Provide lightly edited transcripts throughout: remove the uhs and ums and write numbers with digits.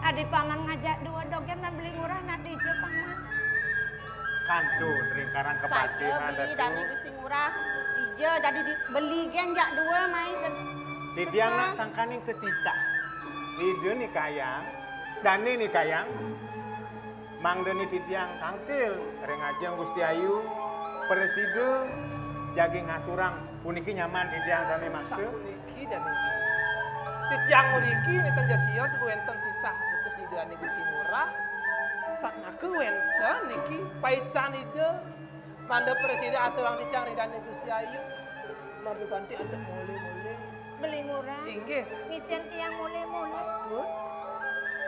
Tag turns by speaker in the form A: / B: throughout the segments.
A: Adi paman ngajak dua dogen dan beli murah nak di paman.
B: Kantu ringkaran kepatin ada
C: beli dan Gusti murah. Ijo jadi beli gen jak dua main.
B: Tidiang nak sangkaning ketita. Ide nih kayang, dani nih kayang. Mang deni tidiang tangtil reng ajeng Gusti Ayu presiden jagi ngaturang puniki nyaman tidiang sami mas ke.
D: Puniki dan iki. Tidiang muriki neten jasios wenten titah putus ide ane Gusti murah. Saknakeun wenten niki paican ide manda presiden aturang tidiang ridane Gusti Ayu. Madu ganti antek mole-mole.
A: Beli murah.
D: Inggih.
A: Ngicen tiang mule-mule.
D: Betul.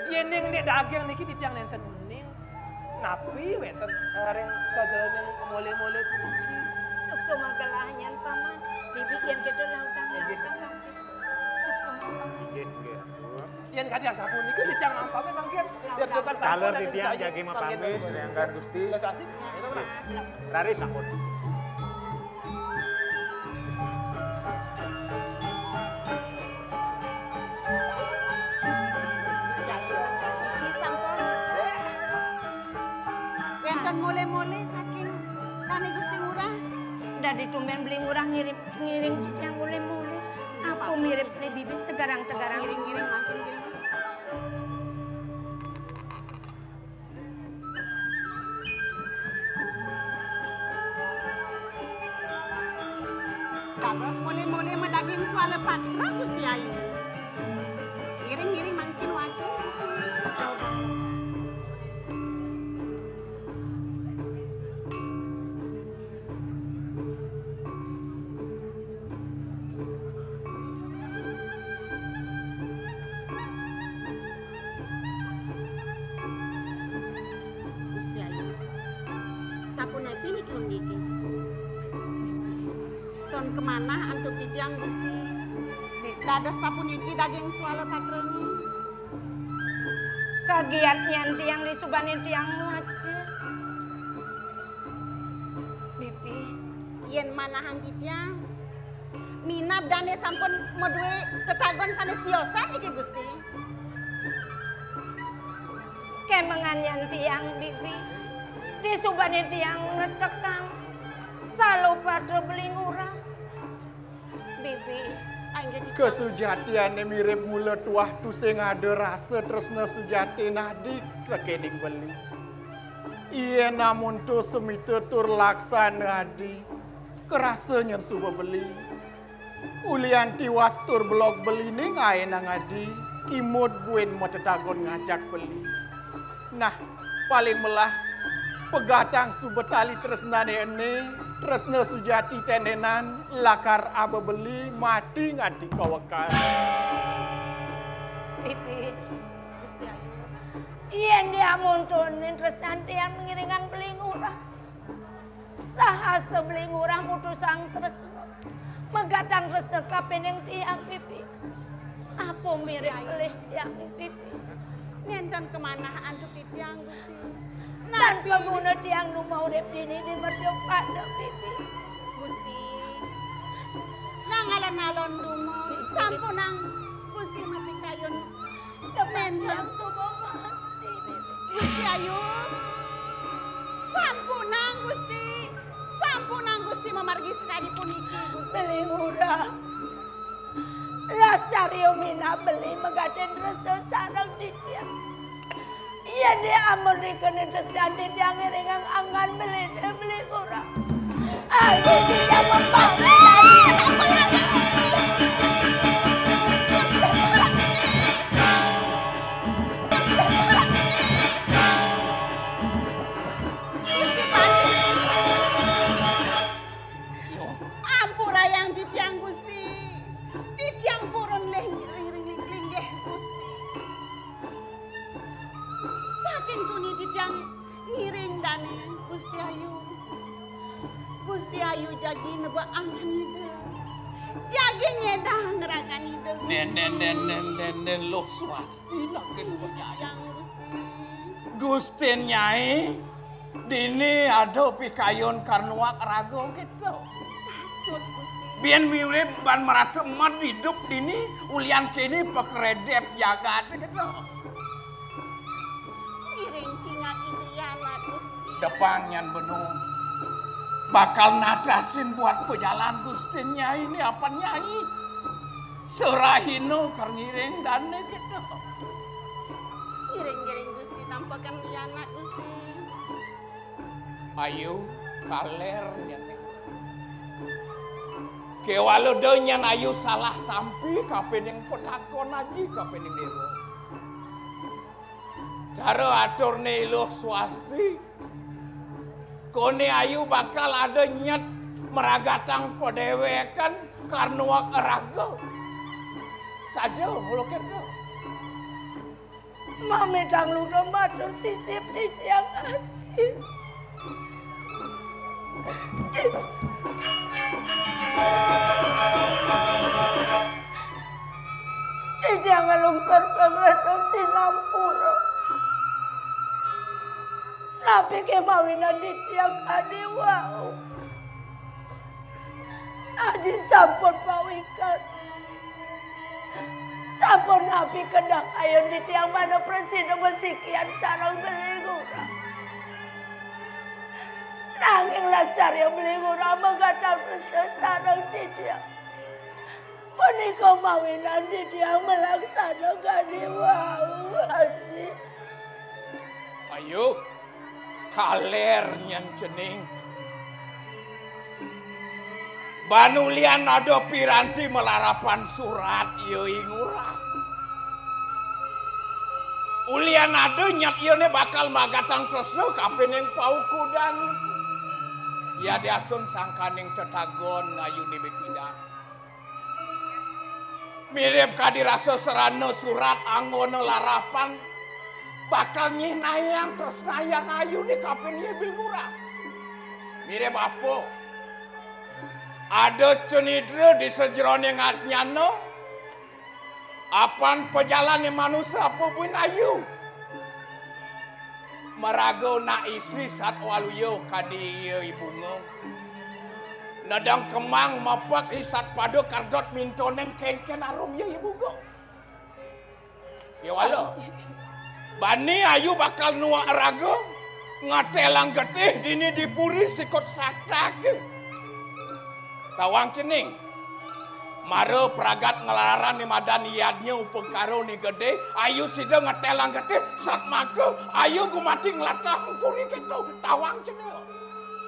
D: Yen ning nek dagang niki tidiang nenten uning. Napi wenten reng kajalan yang mole-mole puniki.
A: Sukso magalanyan paman. Dibikin kita lautang-lautang. Sukso paman.
B: Nggih.
D: Yen kadang sapuniki tidiang ampame mangkin. Biar bukan
B: Calon tidiang jagi mapamit reanggan Gusti.
D: Lah sasih. Itu mah.
B: Rari sampun.
C: Wenten mole-mole saking tani Gusti murah.
A: Dari tumben beli murah ngiring yang mule-mule. Aku mirip nih bibit tegarang-tegarang.
C: Giring-giring makin giring. Kagos mole-mole mah daging suala patra Gusti Ayu. Giring-giring makin wajib Gusti. Gusti Ayu. Sapunai pinik undiki. Ton kemana antuk titiang Gusti? Dadas sapuniki daging suala patroni.
A: Kagiatnya tiang disubani tiang aja. Bibi.
C: Yen manahan titiang. Minab dane sampun medue tetagon sane siosan iki Gusti.
A: Kemenganyan tiang bibi. Disubani tiang netekang. Salo pada beli murah. Bibi.
E: Kesujatiannya mirip mula tuah tu sing ada rasa tresna sujati nadi kekening beli. Ia namun tu semita tur laksana adi kerasanya suba beli. Ulian tiwas tur blok beli ni ngai nang adi kimut buen mau tetagon ngajak beli. Nah paling melah pegatang subetali tresnane ene tresna sujati tenenan lakar aba beli mati ngadi kawakan.
A: Bibi.
C: Gusti Ayu.
A: Yen dia muntunin terus nanti yang mengiringan beli murah. Sahasa beli murah mutusang terus megatang terus nekapin yang tiang bibi. Apa mirip beli tiang bibi.
C: Nenten kemana antuk titiang Gusti.
A: Tanpa guna tiang nu mau urip dini di merjok pada bibi.
C: Gusti. Nang alon-alon dungo sampunang Gusti mapikayon
A: Nenten
C: nenten
A: suka mati bibi.
C: Gusti Ayu. Sampunang Gusti. Sampunang Gusti memargi sekali puniki Gusti.
A: Beli murah. Rasa riumina beli megaden terus sarang di tiang. Iya dia amun dikenin terus nanti dia ngiringan angan beli murah. Ayo dia membangun
C: Ampura yang titiang Gusti. Titiang purun linggih Gusti. Saking tuni titiang ngiring dane Gusti Ayu. Gusti Ayu jadi neba angan ide.
E: Nenen lo swasti nanging nyai.
C: Yang Gusti.
E: Gusti Nyai dini ada pikayon karnuak rago gitu.
C: Patut Gusti.
E: Biar mirip ban merasa emat hidup dini ulian kini pekeredep jagat gitu.
C: Iring cingak Indiana Gusti.
E: Depannya bener. Bakal nadasin buat pejalan Gusti Nyai ini apa Nyai? Serahino karngiring dan gitu.
C: Iring-iring Gusti tampakan Indiana Gusti.
E: Ayu kaler nyen. Kewalo donyan ayu salah tampi kapening petakon aji kapening dewa. Cara atur iluh swasti. Kone ayu bakal ada nyet meragatang podewekan karnuak raga. Saja mulut itu.
A: Mami dang ludo matur sisip di tiang aji. Di tiang lungsor pengredo Sinampura. Nabi kemawinan di tiang adewau. Aji sampun pawikan. Sampun nabi kedang ayon di tiang mana presiden mesikian sarang belingura. Nanging lasar yang belingura menggatang resta sarang di tiang. Punika mawinan di tiang melaksanakan diwau Aji.
E: Ayo kaler nyen cening. Banulian ada piranti melarapan surat ieu ngurah. Ulian ada nyat ieu bakal magatang tresna kapening paukudan. Ya diasun sangkaning tetagon ayu nibit-bidak. Mirip kadirasa serana surat anggono larapan bakal nyinayang tresnayang ayu ni kapening bil murah. Mirip apa? Ada cenidra di sejeroning atnyano. Apan pejalan manusia apa pun ayu. Merago na istri saat waluyo kadi ibu ngong. Nadang kemang mapak isat pado kardot mintonen ken arum ya ibu ngong. Ya walo. Bani ayu bakal nuak rago. Ngatelang getih dini dipuri sikot saktak. Tawang cening, mare pragat ngelaran ni madan iadnya upeng karo ni gede, ayu sida ngetelang gede, sat maka ayu gumati ngelatang puri gitu, tawang cening.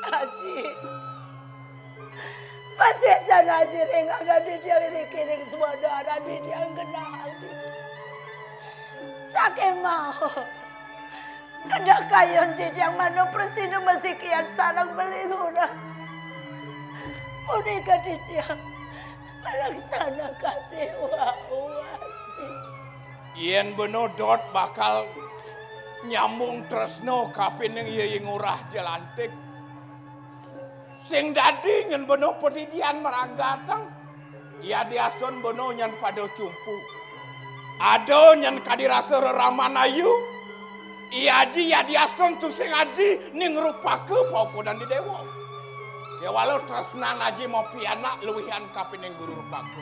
A: Aji, masih sana aji ring agak di tiang ini kiring semua darah di tiang kenal. Sakit mau, ada kayon di tiang mana presiden masih kian sarang beli udah. Unika di tiang melaksanakan dewa wajib.
E: Yen benodot bakal nyambung tresno kapining ieu ngurah jelantik. Sing dadi nyen beno pedidian meragatang. Ya diason beno nyen pada cumpu. Ado nyen kadirasa reraman ayu. Iaji ya diason tu sing aji ning rupake paukudan di dewa. Ya walau tresnan aji mau pianak luwihan kapining guru rupaku.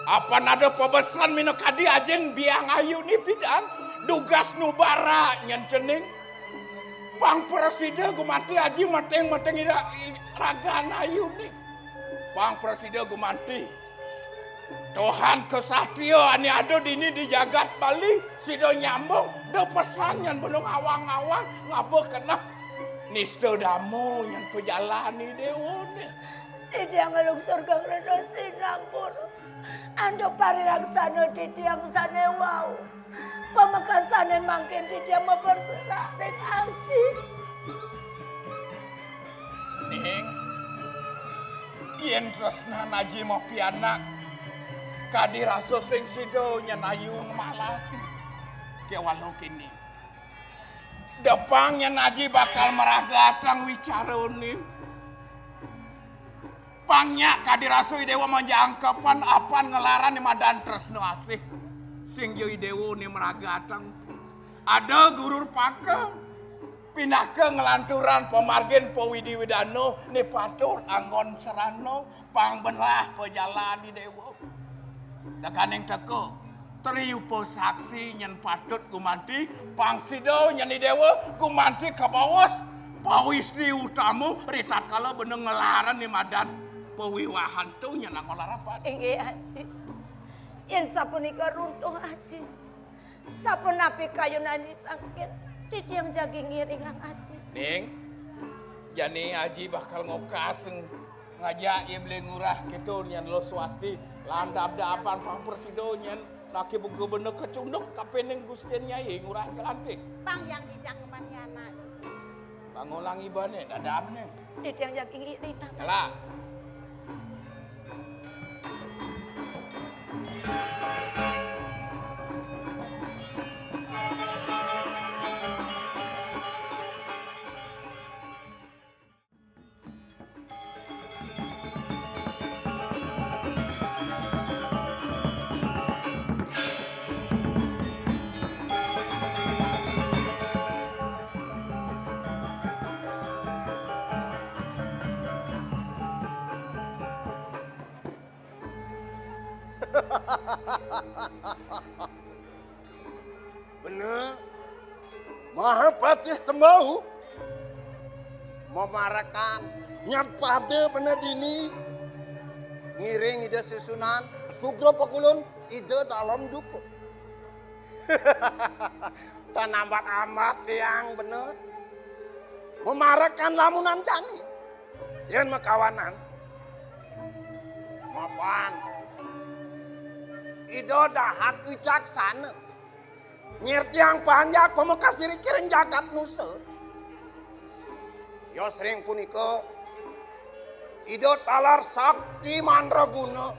E: Apa nada pebesan mino kadi ajen biang ayu ni pidan dugas nubara nyen cening. Pang presiden gumanti aji mateng-mateng ragan ayu ni. Pang presiden gumanti. Tuhan kesatrio ani ado dini di jagat Bali sido nyambung do pesan nyen benung awang-awang ngabo kena. Nisto damo yang pejalani dewone.
A: Di tiang lungsor kang redo Sinampur. Ando parilaksana di tiang sane wau. Pamekasane mangkin di tiang memperserah ning aji.
E: Ning, yen tresnan aji mau pianak. Kadiraso sing sido nyen ayu malasi. Kewalo kini. Depangnya Naji bakal meragatang wicara ini. Pangnya kadirasu idewa manjangkepan apan ngelaran ni madan tresno asih. Sing yo idewo ni meragatang. Ada gurur pake. Pindah ke ngelanturan pemargin Powidi Widano ni patur anggon serano pangbenlah pejalan idewo. Tekaning teko triupo saksi nyen patut gumanti pangsido nyen idewo gumanti kabawas pawisdi utamu ritat kala beneng ngelaran ni madan pewiwahan tu nyen ngolarapan.
A: Inggih Haji. Yen sapunika runtuh Haji. Sapunapi kayunan dipangkit titiang jagi ngiring ang Haji.
E: Ning, jani Haji bakal ngokaseng ngajak ia beli ngurah gitu nyen lo swasti landap dapan pang persido nyen laki buku bener kecunduk kapening Gustian Nyai ngurah jelantik.
C: Bang yang dijang kemaniana.
E: Bang ulang ibane dadapne.
A: Titiang jagi ngiring ang
E: Yalah.
F: Bener, Mahapatih tembau memarakan nyat pada bener dini ngiring ide susunan sugro pekulun ide dalam duku. Tanambat amat yang bener memarakan lamunan jani yang mekawanan mapan ide dahat wicaksana nyertiang panjak pemekas diri kiring jagat nusa. Yo sering punika ido talar sakti mandraguna.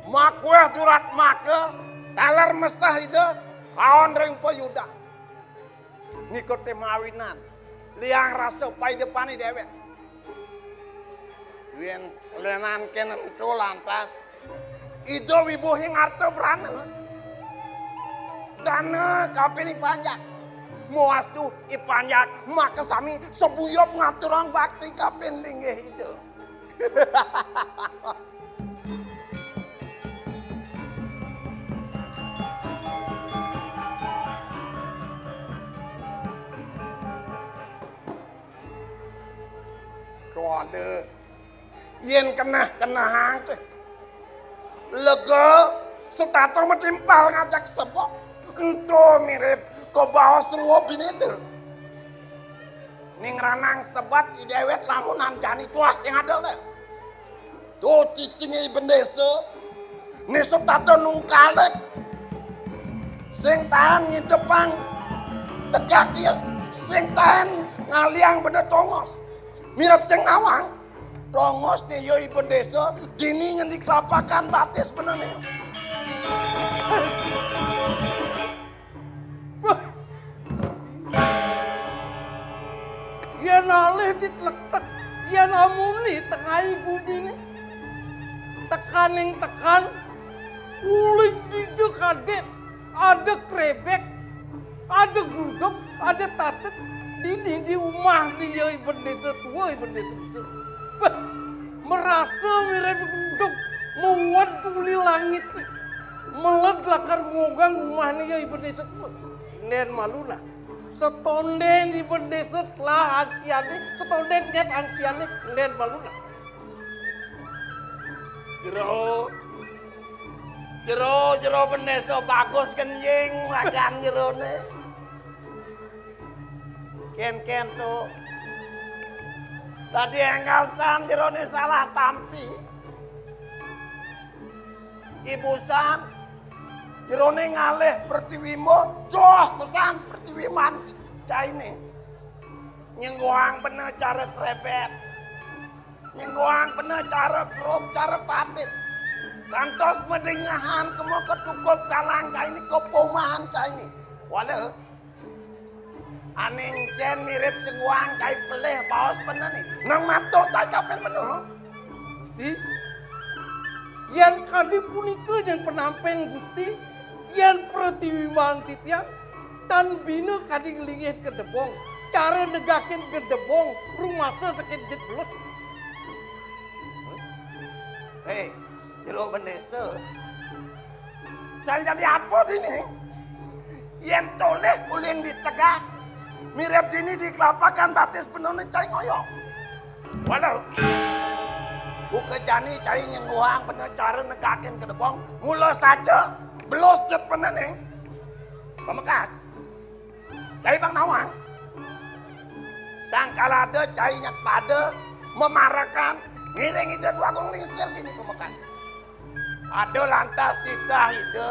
F: Makweh durat maka talar mesah ide kawan ring payuda. Nikot mawinan liang rasa pai depani dewek. Yen lenan kenen tu lantas ido wibuhing arta brana. Dana kapinik panjak. Muas tu ipanjak maka sami sebuyop ngaturang bakti kapining itu. Kuade yen kena hang teh. Lega setato metimpal ngajak sebok. Ento mirip ke bawah seluruh binete. Ning ranang sebat idewet lamunan jani tuas yang ada le. Tuh cicingi bendesa. Neso tato nungkalek. Sing tahan ngidepang tegak dia. Sing tahan ngaliang bener tongos. Mirip sing nawang. Tongos nih yoi bendesa. Dini yang dikelapakan batis bener nih.
D: Yan alih ditletek, yan amuni tengah bumi ni. Tekaning tekan, uling dijo kadet, ada krebek, ada gudok, ada tatet, di rumah dia iban desa tua, iban desa besar. Merasa mirip gudok, muat tuli langit, meled lakar ngogang rumah dia iban desa tua. Nen maluna. Setonden di bendesa lah angkiane, setonden nyet angkiane nden baluna.
F: Jero bendesa bagus kenjing lagan jerone. Ken tuh. Tadi enggalsan jerone salah tampi. Ibu San jerone ngalih pertiwimo, joh pesan pertiwiman caine. Nyenggoang bener cara krebet. Nyenggoang bener cara keruk, cara patit. Kantos medingahan kemo ketukup kalang caine kepomahan caine. Walau aning cen mirip senggoang cai peleh baos bener nih. Nang matur tak capen bener.
D: Gusti. Yen kadi punika yen penampen Gusti, yen pertiwiman titiang tan bina kadi nglingih kedebong, cara negakin kedebong rumasa sakit jet belos.
F: Hei, jero bendesa. Saya jadi apa ini? Yen toleh uling ditegak, mirip dini dikelapakan batis penoni cai ngoyong. Walau buka jani cai nyenguang bener cara negakin ke debong, mula saja belos jet peneni. Pemekas, cai bang nawang. Sangkalada cai nyak pada memarakan ngiring itu dua gong lingsir gini pemekas. Ada lantas titah ide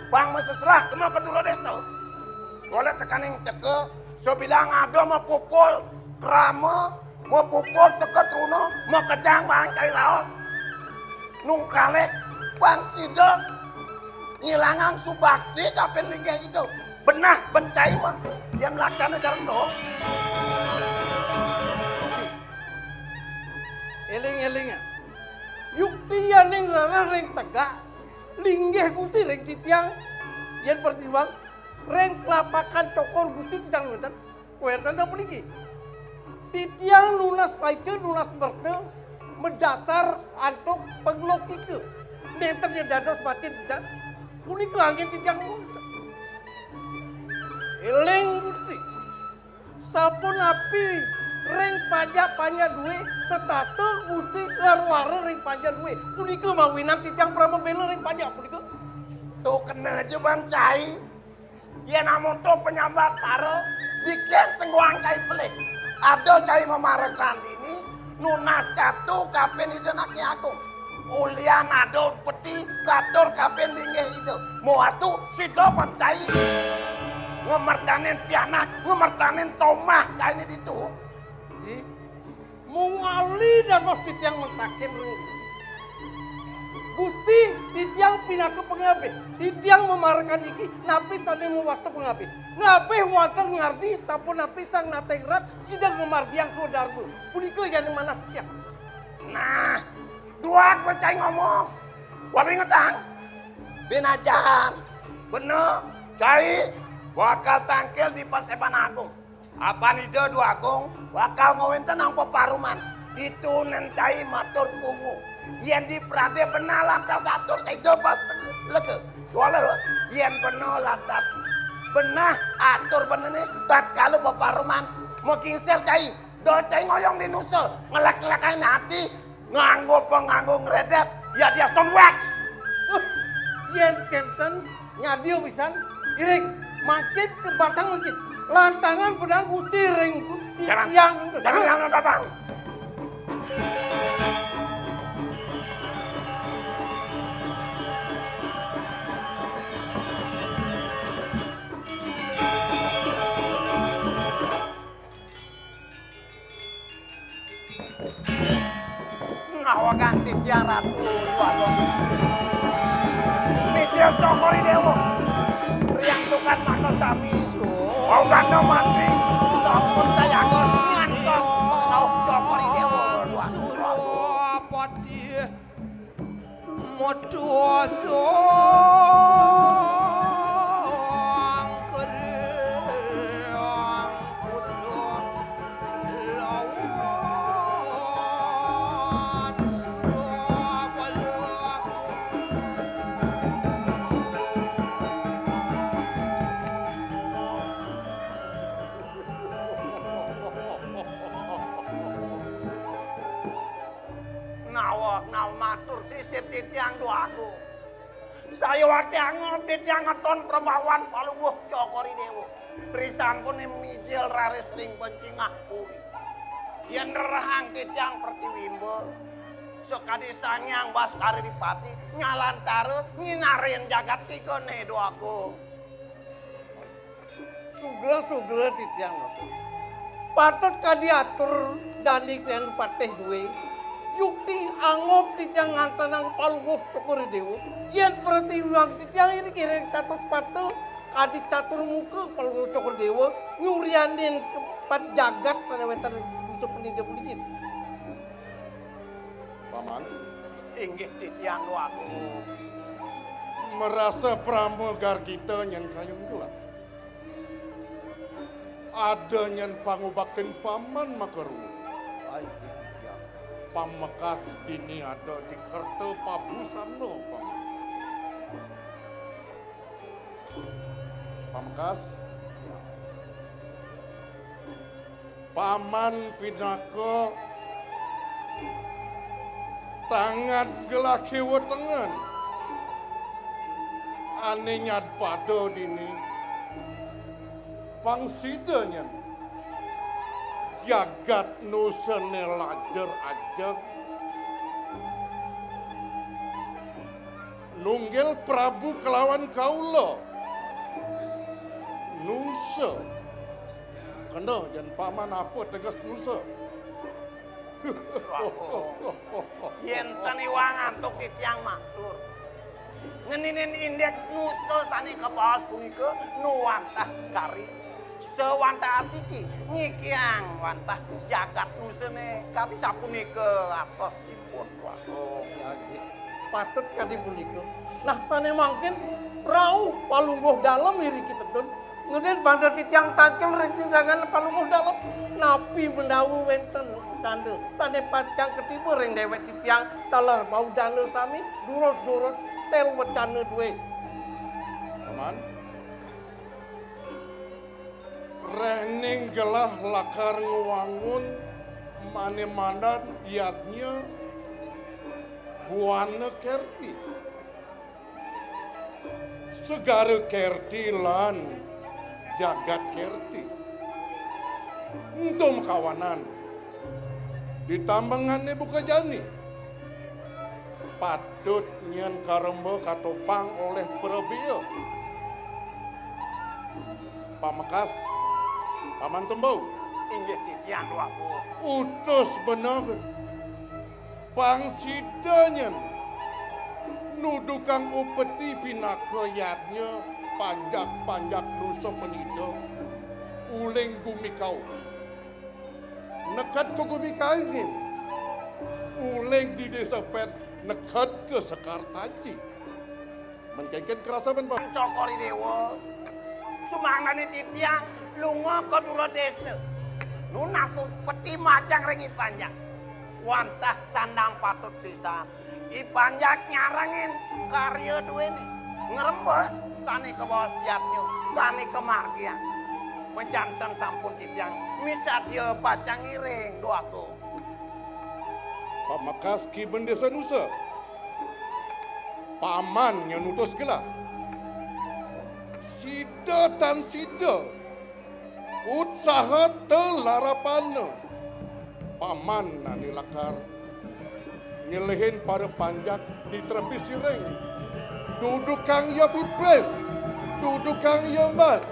F: bang meseslah kemau kedua desa. Boleh tekaning ceke sebilang ada mau pupul krama mau pupul seket runo mau kejang bang cai laos nung kalek bang sidek ngilangan subakti kapen linggih itu benah bencai mah yang laksana jalan toh.
D: Eling-eling yukti yang rara reng tegak linggih Gusti reng titiang yen pertimbang reng kelapakan cokor Gusti tidak ngeten kuentan dah puniki titiang lunas paice lunas berte mendasar antuk penglokike nenten yang dados batin tidak punika angin titiang eling Gusti sapun api reng pajak panya duwe setatu Gusti warware reng pajak duwe punika mawinan titiang pramebela reng pajak punika
F: tuh kena aja bang cai ya namun tuh penyambat saro bikin sengguang cai pelih ada cai memarakan ini nunas catu kapen itu naki agung ulian ada peti katur kapen dinggih itu muas tuh sido pancai ngemertanin pianak ngemertanin somah cai ini itu
D: mewali dan titiang mentakin reng Gusti titiang pindah ke pengabe titiang memarakan iki napi sadeng ngewasta pengabe ngabe wonten ngardi sampun napi sang natengrat sidang memardiang saudarmu punika yen manah titiang
F: nah dua gue cai ngomong wali ngetang binajahan bener cai bakal tangkil di Paseban Agung apa nih dua agung bakal ngawinten nang peparuman itu nentai matur pungu yen di prade benar lantas atur cai dobas lege wala yen benar lantas benah atur bener nih tatkala peparuman mau kingsir cai do cai ngoyong di nusul ngelak-ngelakain hati nganggo penganggo ngredep ya dia stonewek
D: yen kenten nyadio pisan iring makin ke batang makin lantangan pedang Gusti reng titiang
F: jangan babang ngawakan titiang ratu waduh Mijil Cokori Dewo Riang Tukan Makos Sami mau ganda mati sampun saya akan ngantos merauh Cokori Dewo
D: apa dia modoso
F: matur sisip titiang doaku. Saya waktu angon titiang ngeton perbawan palubuh Cokori Dewo. Risampun mijil raris ring pencingah puri. Yen nerahang titiang pertiwimbo. Sekadi sanyang baskari dipati nyalantare nginarin jagat tiga nih doaku.
D: Sugel titiang patut kadiatur danik yang pateh duwe. Yukti angop titiang ngantanang palubuh Cokori Dewo. Yen pertiwang titiang ini kira tatus patu kadi catur muka palubuh Cokori Dewo nyurianin kepat jagat sanewetan duso pendidik pulikin.
F: Paman,
G: Inggih titiang Agung.
F: merasa pramugar kita nyen kayun gelap. Ada nyen pangubakten paman makaru.
G: Ai titiang.
F: Pamekas dini ada di kerta pabusano paman. Pamekas, paman pinaka tangan gelaki wetengan. Ane nyad pada dini pangsidanya jagat nusane lajer aja nunggil Prabu kelawan kaula nusa kena jan paman apa tegas nusa.
G: Yen tani wangan tok titiang maktur. Ngeninin indek nusa sani ke bawas punika nuwantah kari sewantah asiki ngikiang wantah jagat nusane kari sapunika atos dipun Agung.
D: Ya, patut kadi punika. Nah, sane mangkin rauh palungguh dalam iri kita tun. Ngeuden bandar titiang tangkel ring tindakan palungguh dalam. Napi mendawu wenten tanda. Sane pacang ketiba ring dewek titiang taler bau dana sami durus-durus tel wecana duwe.
F: Paman, rening gelah lakar nguwangun mane mandan yadnya buana kerti. Segara kerti lan jagat kerti. Untung kawanan. Ditambangannya buka jani. Patut nyen karembo katopang oleh perebia. Pamekas, paman tembau.
G: Inggih titiang Agung.
F: Utus benar. Pangsidanyen. Nudukang upeti pinaka yadnya panjak-panjak nusa penida. Uling gumikau. Nekat ke gumikain. Uling di desa pet. Nekat ke Sekartaji. Menkengken kerasa ben Pak.
G: Cokori dewa. Sumangnane titiang lunga ke dura desa. Nu nasu peti majang ring Ipanjak. Wantah sandang patut desa. Ipanjak nyarangin karya duweni. Ngerembet sani ke bawah siatnya, sani ke margia. Menjantan sampun titiang misa dia pacang iring doaku.
F: Pamekas ki bendesa nusa. Paman yang nutus gelah. Sida tan sida. Utsaha telarapana. Paman nani lakar. Nyelehin pada panjak di tepi sireng. Dudukang ya pipes. Dudukang ya mas.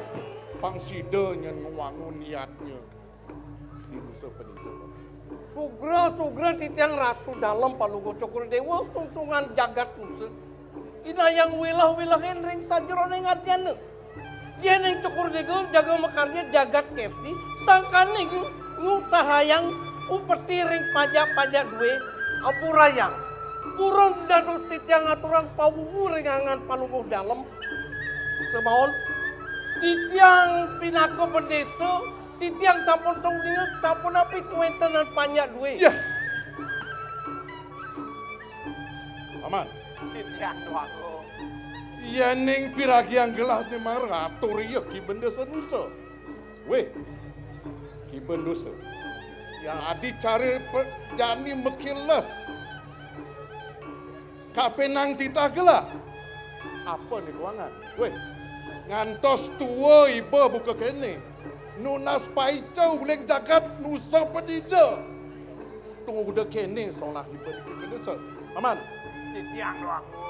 F: Pangsida yang nguwangun niatnya. Di nusa peninggalan.
D: Sugra titiang ratu dalam palungguh cokor dewa sungsungan jagat nusa. Ina yang wilah-wilahin ring sajroning adyana. Dia neng cokor dewa jaga makarya jagat kepti. Sangkaning ngusahayang upeti ring pajak-pajak duwe apurayang. Purun dados titiang aturang pawuwu ringangan palungguh dalam. Sebahon titiang pinaka pendesa. Titiang sampun sungdinget sampun api kuentenan panjak duwe.
F: Ya. Aman.
G: Titiang doaku.
F: Ya ning piragi yang gelah ni marah atur iya ki bendesa nusa. Weh. Ki bendesa. Yang adi cari jani mekilas. Kapenang titah gelah. Apa ni kuangan? Weh. Ngantos tua iba buka kene. Nunas paicau boleh jagat nusa penida. Tunggu udah kene solah iba di bendesa. Aman.
G: Titiang doaku.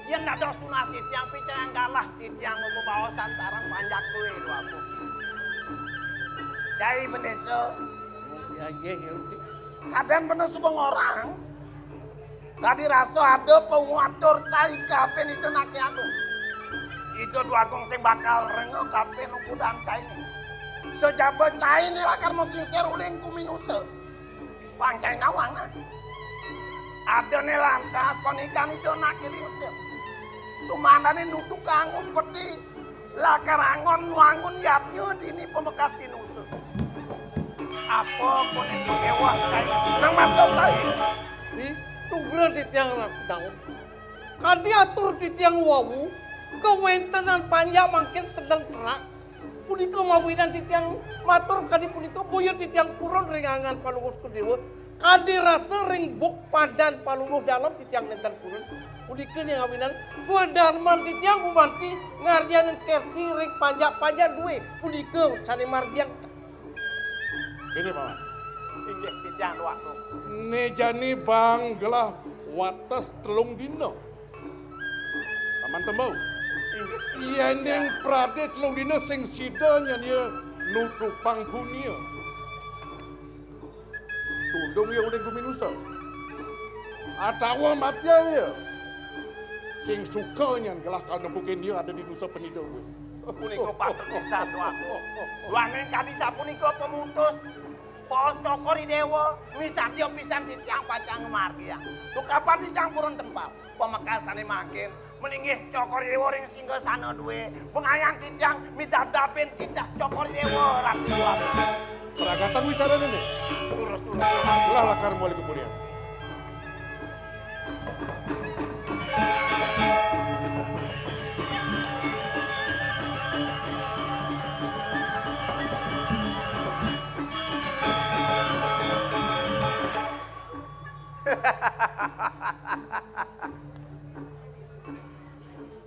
G: Yang nados tunas titiang picang galah titiang membawa santarang panjak duwe doaku. Cai bendesa.
D: Ya nggih sih.
G: Kadang bener subeng orang. Tadi rasa ada penguatur cai kapen itu naki aku. Itu dua gong sing bakal rengok kapen ukudang cai ini. Sejabat cai ini lakar mau kiser uling kuminuse. Pancai nawang ah.
F: Adene lantas pernikahan itu nak kilinse. Sumandane nutuk angut peti. Lakarangon nuangun yapnya dini pemekas tinuse. Apa pun itu mewah kai nang mantap kai.
D: Gusti, sugra di tiang daun. Kadi atur di tiang wawu, kewentenan panjang makin sedang terak. Punika mawinan di tiang matur kadi punika boyo di tiang puron ringangan palunggus kedewa. Kadi rasa ring buk padan palungguh dalam di tiang nenten puron. Punika yang ngawinan suadarman di tiang bumanti ngarjanin kerti ring panjang-panjang duwe. Punika sane mardiang.
E: Ini paman.
G: Inggih titiang waktu.
E: Nejani bang gelah wates telung dino. Paman tembau. Iya neng prade telung dino sing sida nyania nutuk pangkunia. Tundung ya udah guminusa. Atawa matya ya. Sing suka nyan gelah kau nempukin dia ada di nusa penida gue.
G: Punika patut pisan waktu. Ruangan kadi sapunika pemutus. Pos tokori dewa, misatyo pisan titiang pacang margia. Tukapan titiang purun tempal, pemekasane makin. Meninggih cokori dewa ring singgah sana duwe. Pengayang titiang midadapin tidak cokori dewa ratu.
E: Peragatan wicara ini.
G: Turut-turut.
E: Lah lakar mulai kemudian.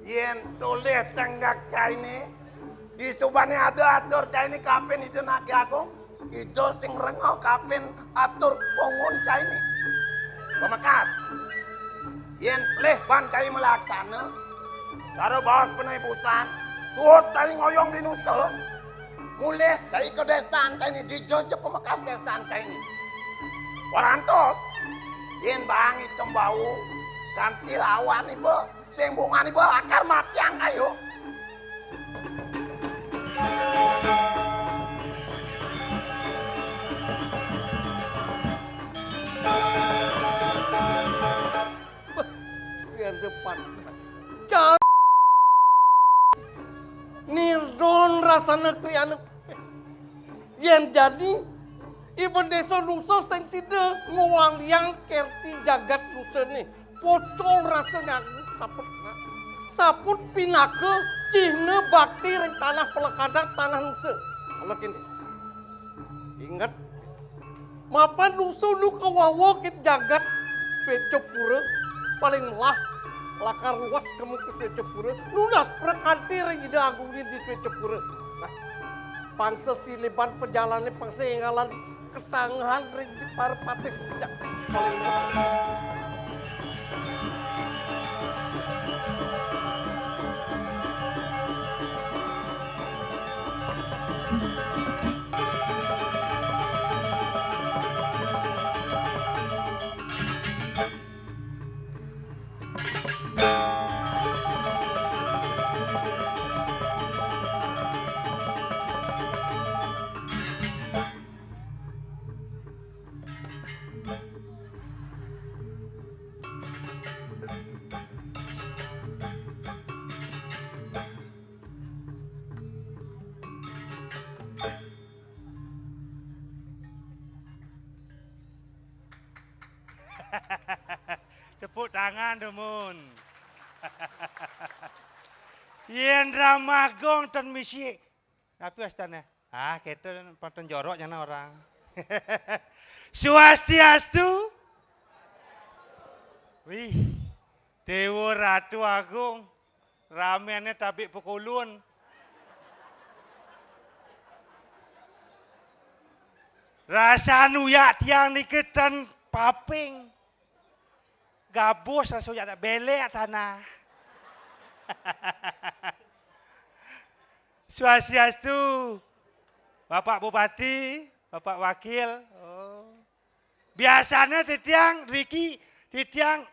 F: Yen tulis tenggak caini. Di subane ada atur caini kapin itu naki agung. Itu sing rengau kapin atur pongun caini. Pemekas. Yen leh ban cai melaksana. Cara bos penaibusan. Suut cai ngoyong di nusa. Mulih cai ke desaan caini. Dijojok pemekas desaan caini. Warantos. Yen bang itu bau. Ganti lawan ibu. Sing bungan ibu lakar matiang ayo.
D: Yang depan. Jangan nirdon rasana kriana. Yang jadi ibu desa nusa sing sida nguang liang kerti jagat nusa nih. Pocol rasanya saput pinake cihne bakti ring tanah pelekadan tanah nusa. Kalau kini ingat mapan nusa nu kawawo kit jagat Swecapura paling lah lakar luas kamu ke Swecapura lunas perkanti ring ide agungin di Swecapura. Nah, pangsa siliban perjalanan pangsa inggalan ketangahan ring di parpatis paling lah.
H: Tepuk tangan demun. Yen ramagong ten misi. Tapi astana. Kita paten jorok jana orang. Swastiastu. Wih. Dewa Ratu Agung. Ramiannya tabik pukulun. Rasa nuyak tiang niketan paping. Gabus rasa nuyak tak belek tanah. Swastiastu. Bapak Bupati, Bapak Wakil. Oh. Biasanya tiang Riki, tiang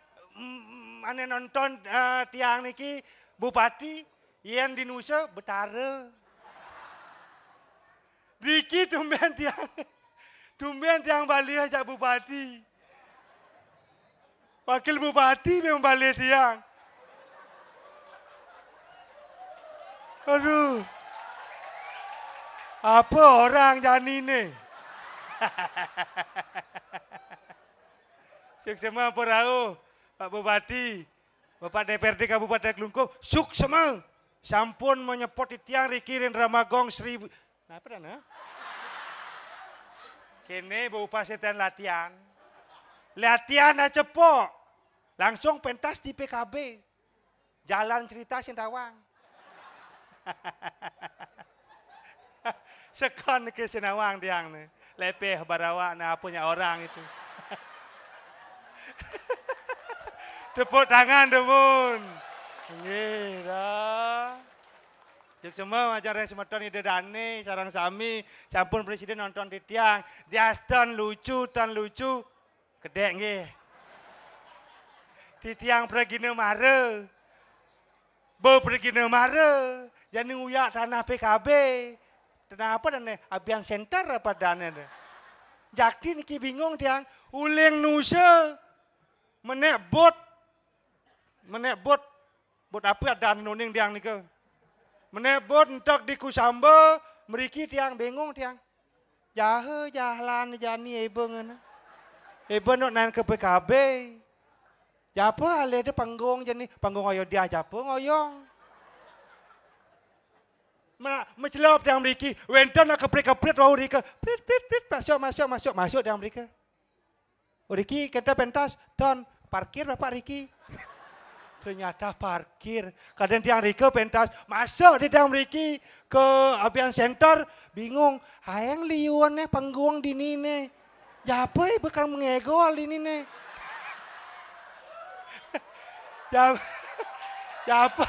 H: ane nonton tiang niki Bupati yang di Nusa Betara. Riki tumben tiang Bali ajak Bupati. Wakil Bupati memang balik tiang. Aduh. Apa orang jani ni? Suksema Porau, Pak Bupati, Bapak DPRD Kabupaten Kelungkung, suksema. Sampun menyepot tiang Riki Rendra Magong 1000. Apa dah? Kene berupa setan latihan. Latihan aja cepok. Langsung pentas di PKB. Jalan cerita Sintawang. Sekon ke Sinawang tiang ni. Lepeh barawa na punya orang itu. Tepuk tangan demun. Ngira. Cuk semua acara yang semeton ide dane sarang sami sampun presiden nonton di tiang. Dia tan lucu. Kedek nggih. Di tiang pergi mare. Bo pergi mare. Jadi uyak tanah PKB. Tanah apa dan abian center apa dana deh. Jakti niki bingung tiang. Uleng nusa. Menek bot. Bot apa dan nuning tiang nika. Menek bot entok di Kusamba. Meriki tiang bingung tiang. Jalan jani ebeng. Ebeng nak nan ke PKB. Japa ale de panggung jani. Panggung ayo dia japa ngoyong. Mencelop tiang meriki. Wenton nak kepret wau rika. Prit. Masuk tiang merika. Riki kita pentas. Ton parkir Bapak Riki. Ternyata parkir. Kadang tiang Rika pentas. Masuk di tiang Riki. Ke Abian Center. Bingung. Hayang liuan panggung di ni. Japa bakal mengegol ini ni. Japa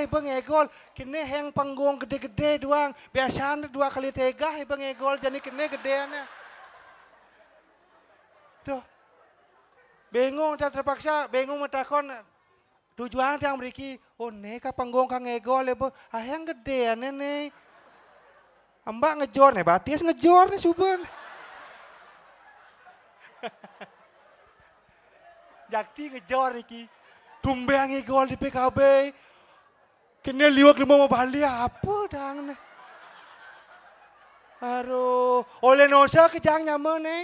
H: bang egol. Kene hang panggung gede-gede doang. Biasanya 2 kali 3 bang egol. Jadi kene gedeannya. Tuh. Bingung tak terpaksa, bingung metakon tujuan yang meriki. Oh neka panggung kang egol lebo, yang gede ane. Ambak ngejor nih, batis ngejor nih suben. Jakti ngejor iki, tumbang egol di PKB. Kena liwak lima mau balik apa dang nih. Aduh, oleh nosa kejang nyaman nih.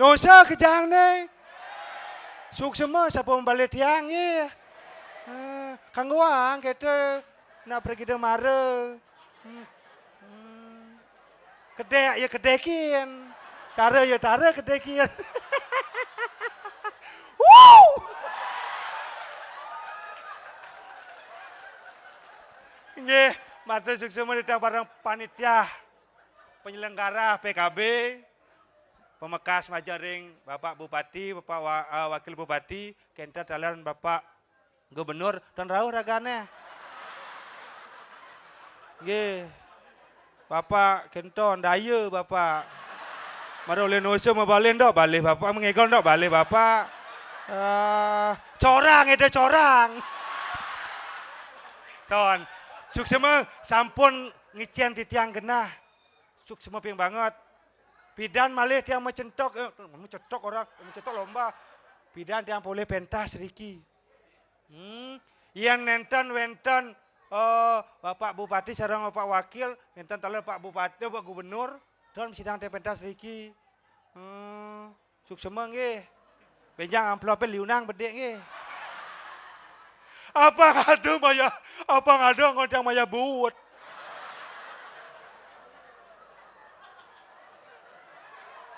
H: Nosa kejang ni. Suk semua siapa membalik tiang ye. Kang Wang kita nak pergi ke mara. Kedek ya kedekin. Tara ya tara kedekin. Woo! Nggih, matur suk semua datang bareng panitia penyelenggara PKB. Pemekas Majaring, Bapak Bupati, Bapak Wakil Bupati, Kenta Talan Bapak Gubernur, dan rauh ragane. Nggih. Bapak Kenton daya Bapak. Mara oleh nosa mabalen dok balik Bapak mengegol dok balik Bapak. Corang ada corang. Ton, suksema sampun ngician di tiang genah. Suksema ping banget. Bidan malih tiang mencetok orang, mencetok lomba. Bidan tiang boleh pentas Riki. Yang nenten wenten Bapak Bupati sareng Bapak Wakil, nenten talen Pak Bupati, Pak Gubernur, dan sidang pentas Riki. Suksema nggih. Benjang amplope liunang bedek nggih. Apa ngado ngodang maya buut.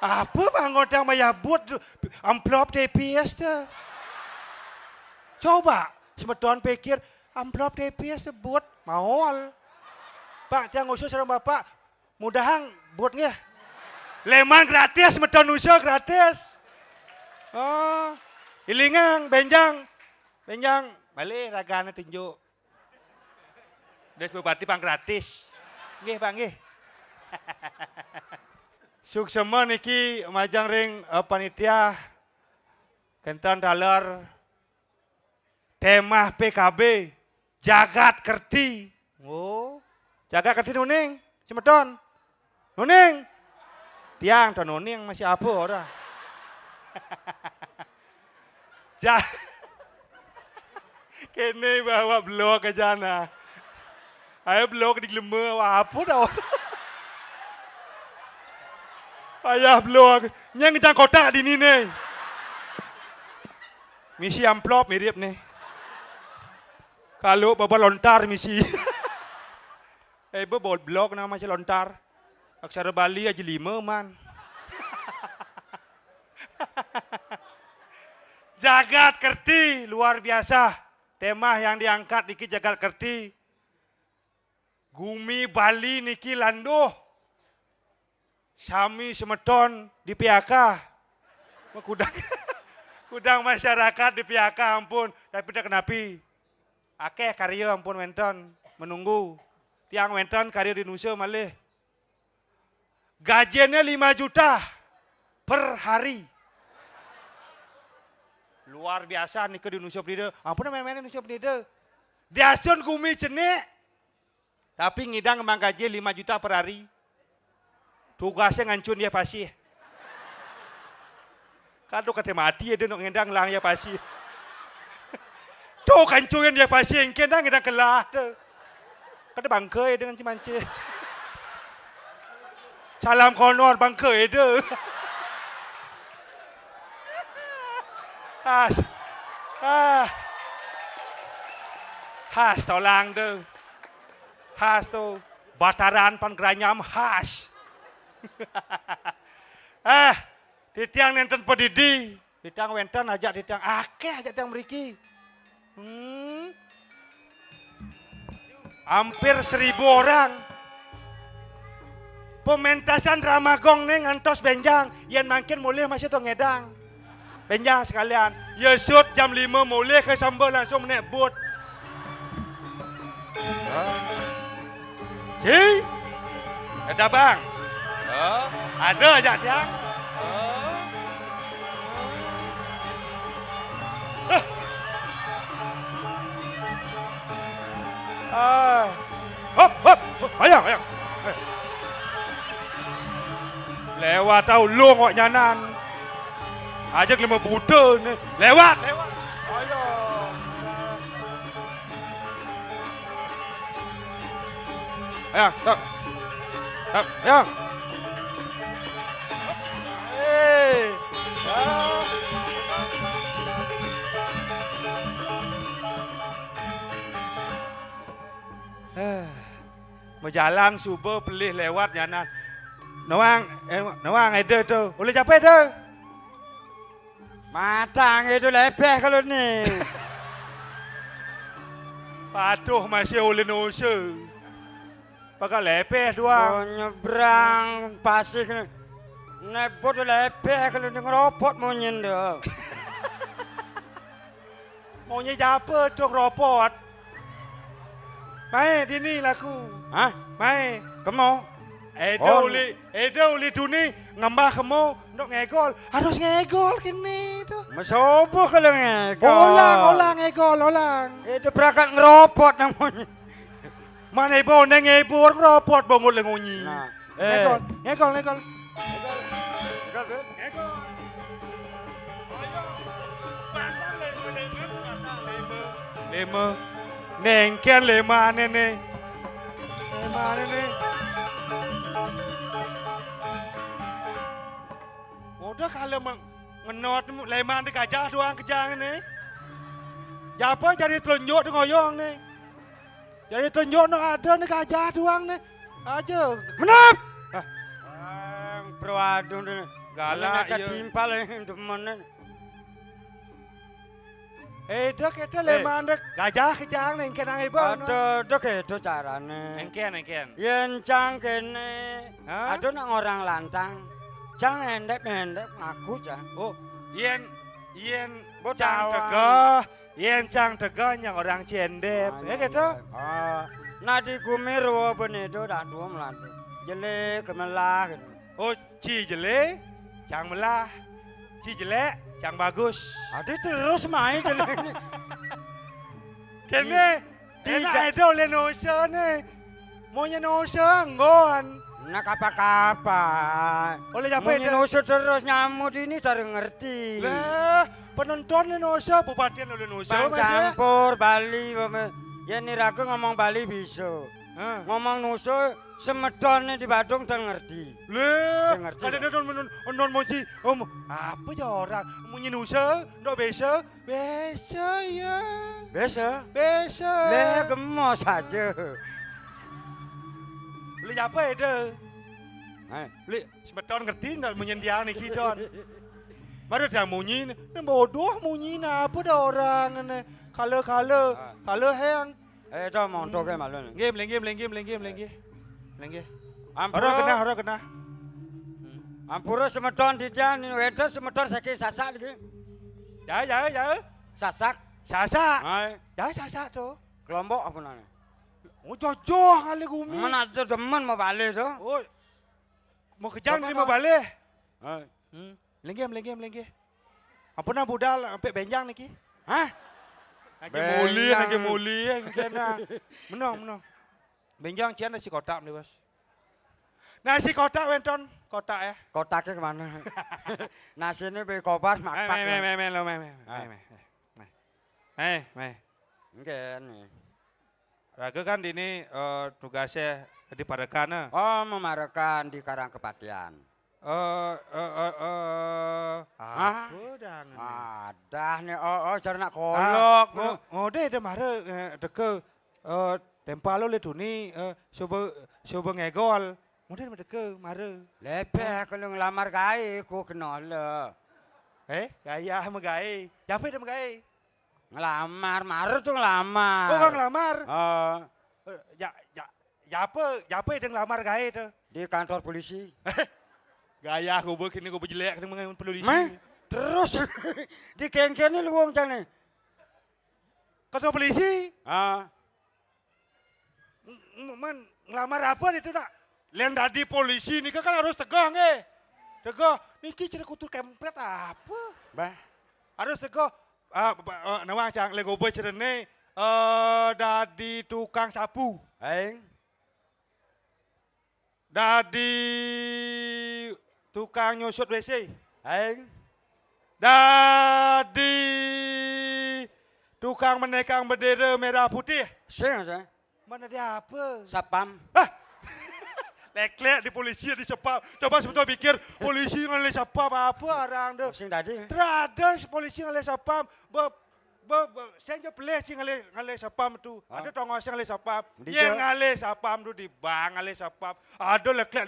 H: Apa bang ngodang maya buat amplop TPS tu? Coba semeton pikir amplop TPS tu buat mahal. Pak jangan usul sama Bapak mudahan buatnya. Leman gratis semeton usul gratis. Oh, ilingang benjang balik ragana tunjuk. Des Bupati pang gratis. Nggih Pak nggih. Suksema niki majang ring panitia kentan dalar tema PKB jagat kerti. Oh, jagat kerti nuning, semeton. Nuning. Tiang tanoni yang masih apa orang. Kene bawa blok ke jana. Ayo blok di geleme apa dah. Ayah blok nyang jang kotak di ni nih. Misi amplop mirip nih. Kalau bawa lontar misi. Bawa blok nama macam lontar. Aksara Bali aja 5 man. Jagat Kerti luar biasa. Tema yang diangkat niki Jagat Kerti. Gumi Bali niki landuh. Sami semeton di PHK. Kudang masyarakat di PHK ampun. Tapi tidak kenapi. Akeh karya ampun wenten menunggu. Tiang wenten karya di Nusa malih. Gajiannya 5 juta per hari. Luar biasa nih ke di Nusa Penida. Ampun main-main Nusa Penida. Diasun gumi cenik. Tapi ngidang emang gaji 5 juta per hari. Tugasnya ngancun dia pasti. Kan tuh kata mati ya dia nak ngedang lang ya pasti. Tuh kancuin dia pasti yang kendang ngedang kelah tuh. Kata bangkai dengan cimance. Salam konor bangkai deh. Has tolang deh. Has tuh bataran pan geranyam has. Titiang nenten pedidi. Titiang wenten ajak titiang akeh ajak titiang meriki. Hampir 1.000 orang. Pementasan Ramagong nih ngantos benjang. Yang makin mulai masih tuh ngedang. Benjang sekalian. Yesut jam 5 mulai ke sambal langsung naik boot. Ci? Ada bang? Ada aja tiang. Hop, hop, ayo. Lewat tahu long wak nyanan. Ajak 5 buta ni. Lewat. Ayo. Ayo, tak. Ayo. Berjalan subuh pelih lewat nyanan. Nawang ada tu. Boleh capek tu.
I: Matang itu lepeh kalau ni.
H: Patuh masih oleh nusa. Pakai lepeh doang.
I: Nyebrang pasir. Nebot lepeh kalau ni ngeropot mau nyenda.
H: Maunya apa tu ngeropot? Mai di ni laku.
I: Hah?
H: Mai.
I: Kamu?
H: Edo uli duni ngambah kamu nak ngegol. Harus ngegol kini tu.
I: Masopo kalau ngegol.
H: Olang ngegol.
I: Itu berakat ngeropot namanya.
H: Mana ibu ngebor ngeropot bangun lengunyi.
I: Nah,
H: ngegol.
I: Ngegol.
H: Lima. Nengken lima nene. Udah kalau mengenot leman di gajah doang kejang ni. Japa jadi telunjuk di ngoyong ni. Jadi telunjuk nak ada ni gajah doang ni. Aja.
I: Menap. Perwadun ni.
H: Galak
I: ya.
H: ya.
I: Timpal untuk mana?
H: Kita leman dek gajah kejang ni engken ang ibu.
I: Ada itu carane.
H: Engken.
I: Yencang kene.
H: Hah?
I: Ada nak orang lantang. Cang endek ngaku cang.
H: Oh, yen
I: Botawang.
H: cang tegah, yen cang tegah yang orang cendep. Ya gitu.
I: Nah di Gumiro benedo dah dua melantu. Jelek kemelah gitu.
H: Oh, ci jele, cang melah. Ci jelek, cang bagus.
I: Adi terus main jelek.
H: Kene, kena ada oleh nosa ni. Maunya nosa anggon.
I: Nak apa-apa.
H: Oleh siapa
I: Mungkin
H: itu?
I: nusa terus nyamut ini taruh ngerti.
H: Lah, penonton Nusa, bupati oleh Nusa
I: Bang
H: Mas ya.
I: campur Bali, ya niraku ngomong Bali bisa.
H: Hah.
I: Ngomong nusa semedonnya di Badung tak ngerti.
H: Lah,
I: Ngerti
H: ada
I: tak?
H: non moji. Apa ya orang munyi Nusa, ndak biasa. Biasa ya.
I: Biasa.
H: Biasa.
I: Leh gemos saja.
H: Oleh siapa itu?
I: Hai.
H: Li, sebeton ngerti ndak munyi dia nih kita. Baru dah munyi, dan bodoh munyi apa dah orang ni. Kalau hang.
I: Dah montok ke malu ni.
H: Lengge.
I: Ampura.
H: Orang kena.
I: Ampura semedon di jalan ni. Weda semedon sakit sasak lagi.
H: Ya.
I: Sasak.
H: Sasa.
I: Hai.
H: Ya sasa tu.
I: Kelompok apa nana?
H: Oh jojoh kali gumi.
I: Mana ada demen mau balik tu?
H: Oh. Mau kejang
I: Apa
H: ni
I: kau?
H: mau balik.
I: Hai.
H: Lengge. Apa nak budal sampai benjang ni ki?
I: Hah?
H: Lagi muli kena. Menang. Benjang cian nasi kotak ni bos. Nasi kotak wenton, kotak ya.
I: Kotaknya kemana? Nasi ni beli kobar mapak. Mungkin.
H: Raga kan ini tugasnya di Parekan.
I: Oh, memarakan di Karang Kepatian.
H: Apa dah ni?
I: Ada ni, cara nak kolok.
H: Deh mara deke tempalo le tu ni coba ngegol. Mudah deke mara.
I: Lepeh kalau ngelamar gaya, ku kenal le.
H: Gaya megai. Siapa dia megai?
I: Ngelamar, maru tu ngelamar.
H: Oh, kang lamar. Ya apa dia ngelamar gaya tu?
I: Di kantor polisi.
H: Gaya aku kini aku berjelek dengan polisi.
I: Terus di kengkeng ni luang macam ni.
H: Kantor polisi? Man, ngelamar apa itu nak? Lain dari polisi ni kan harus tegang Tegang. Niki cerita kutur kempret apa?
I: Bah.
H: Harus tegang. Nawang cang lego cerita ni dari tukang sapu. Dari tukang nyusut WC. Dari tukang menekang bendera merah putih.
I: Siapa?
H: Mana dia apa?
I: Sapam.
H: Lek-lek di polisi di sepam. Coba sebentar pikir polisi ngalih sepam apa orang tu.
I: Sing tadi.
H: Terada polisi ngalih sepam. Saya je pelih sih ngalih sepam tu. Ada tongos yang ngalih sepam. Yang ngalih sepam tu di bank ngalih sepam. Ada lek-lek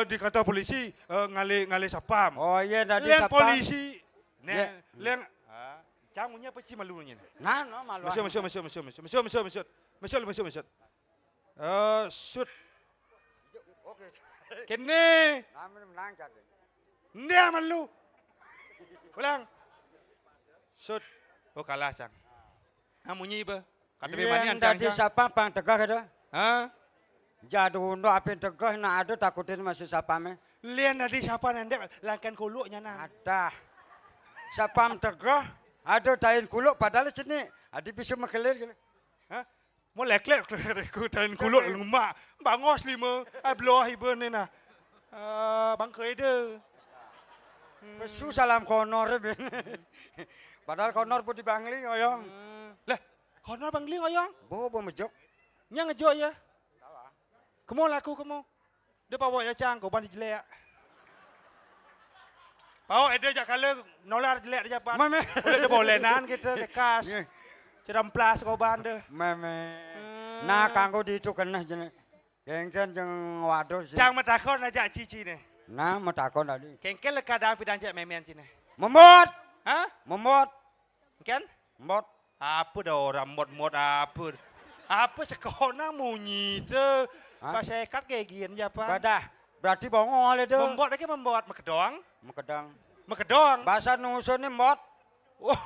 H: di kantor polisi ngalih sepam.
I: Oh iya tadi
H: Leng
I: sapam.
H: polisi. Leng Jangannya apa sih malunya?
I: Nah, no malu.
H: Mesut. Shoot.
I: Okey.
H: Kene.
I: Menang jadi.
H: Ndia malu. Ulang. Shoot. Oh kalah cang. Amunyi ba? Kata bebani
I: Yang tadi sapam pang tegah ada. Jadu untuk apa yang tegah nak ada takutin masih sapam.
H: Lian tadi siapa nandek langkan kuluknya nah.
I: Ada. Sapam tegah. Ada tain kuluk padahal sini. Ada bisa makelir gitu.
H: Mau lek-lek ku tain kuluk lemak. Bangos lima. Bloh ibu ni nah. Bang kereda.
I: Pesu salam konor. Padahal konor pun di Bangli oyong.
H: Lah, konor Bangli oyong?
I: Bobo mejok.
H: Nya ngejok ya? Kamu laku kamu. Dia bawa ya cang, kau bandi jelek. Bawa ada jak kala nolar jelek dia japan.
I: Mame.
H: Boleh dia bolenan kita kekas. Ceram plas kau bande.
I: Mame. Nah kanggo di itu kena jene. Kengken jeng waduh.
H: Cang matakon aja cici ni.
I: Nah matakon tadi.
H: Kengken leka dalam pidan cek memen sini.
I: Memot.
H: Hah?
I: Memot.
H: Ken?
I: Memot.
H: Apa dah orang mod apa? Apa sekolah munyi tu? Pas saya kat kayak gini Japan.
I: Badah. Berarti bongol itu.
H: Membuat lagi membuat mekedong.
I: Mekedong. Bahasa nusun ni mot.
H: Oh.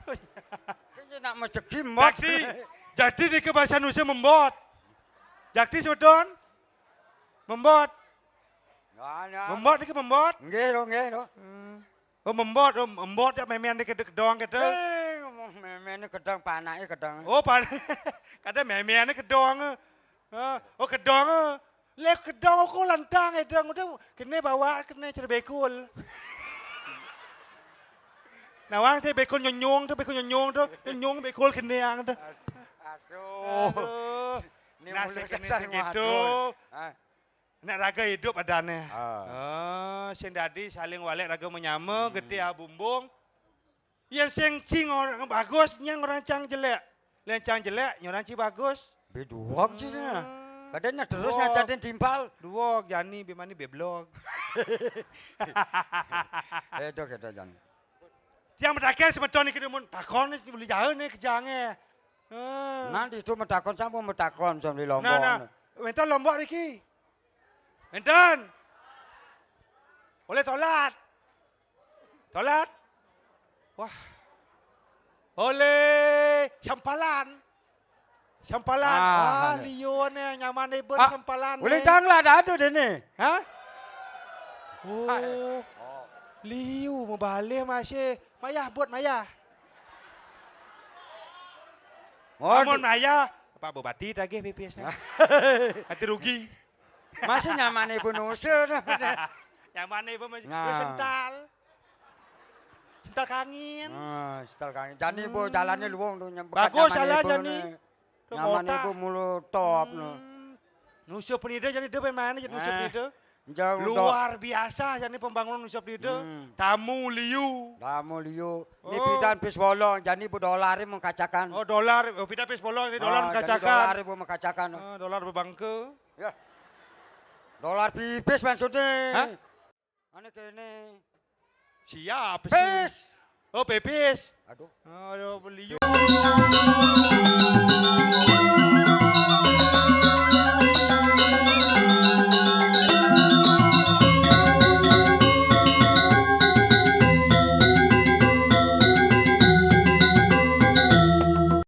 I: Kaya nak macegi mot.
H: Jadi ni ke bahasa nusun membuat. Jadi sebetulnya membuat. Membuat ni ke membuat.
I: Nggih lo.
H: Oh membuat ya memen ni kedong kita.
I: Memen ni kedong panaknya kedong.
H: Oh panah. Kada memen ni kedong. Oh kedong. Lek kedong aku lantang edang udah kene bawa kene cerbekul. Nawang teh bekul nyonyong tuh nyonyong bekul kene yang tuh. Aduh.
I: Ini
H: Nah,
I: mulai
H: kene
I: kesana
H: gitu. Nek raga hidup adane. Sing dadi saling walek raga menyame, gede bumbung. Yang sing cing orang bagus, yang orang cang jelek. Lencang jelek, nyorang ci bagus.
I: Beduok sih ya. Kadangnya terus ngajarin timpal.
H: Duok, Jani, bimani beblog.
I: Itu kita Jan.
H: Yang mendakil semeton iki mun takon iki beli jauh nih kejangnya.
I: Nanti itu metakon sampo metakon sambil lombok.
H: Nah, wenten lombok iki. Wenten. Boleh tolat. Tolat. Wah. Oleh sampalan. Sampalan. Lion nyaman nih ben sampalan.
I: Boleh tanglah ada deh nih.
H: Hah? Oh. Liu mau balik masih. Maya buat Maya. Namun Maya. Pak Bupati lagi pipis. Hati rugi.
I: Masih nyaman ibu nusur.
H: Nyaman ibu masih sental. Sental kangin.
I: Sental kangin. Jani ibu jalannya luang tuh.
H: Bagus jalan Jani.
I: Nyaman ibu mulu top.
H: Nusuk penida Jani itu bagaimana jadi nusuk penida? Luar biasa Jani pembangunan nusuk penida. Tamu liu.
I: Tamu liu. Ini bidan pis bolong. Jani ibu dolari mengkacakan.
H: Oh dolar. Bidan pis bolong. Ini dolar mengkacakan.
I: Dolar ibu mengkacakan.
H: Dolar berbangke.
I: Ya. Dolar pipis maksudnya.
H: Hah?
I: Ane kene.
H: Siap.
I: Pis.
H: Oh pipis.
I: Aduh.
H: Aduh beli.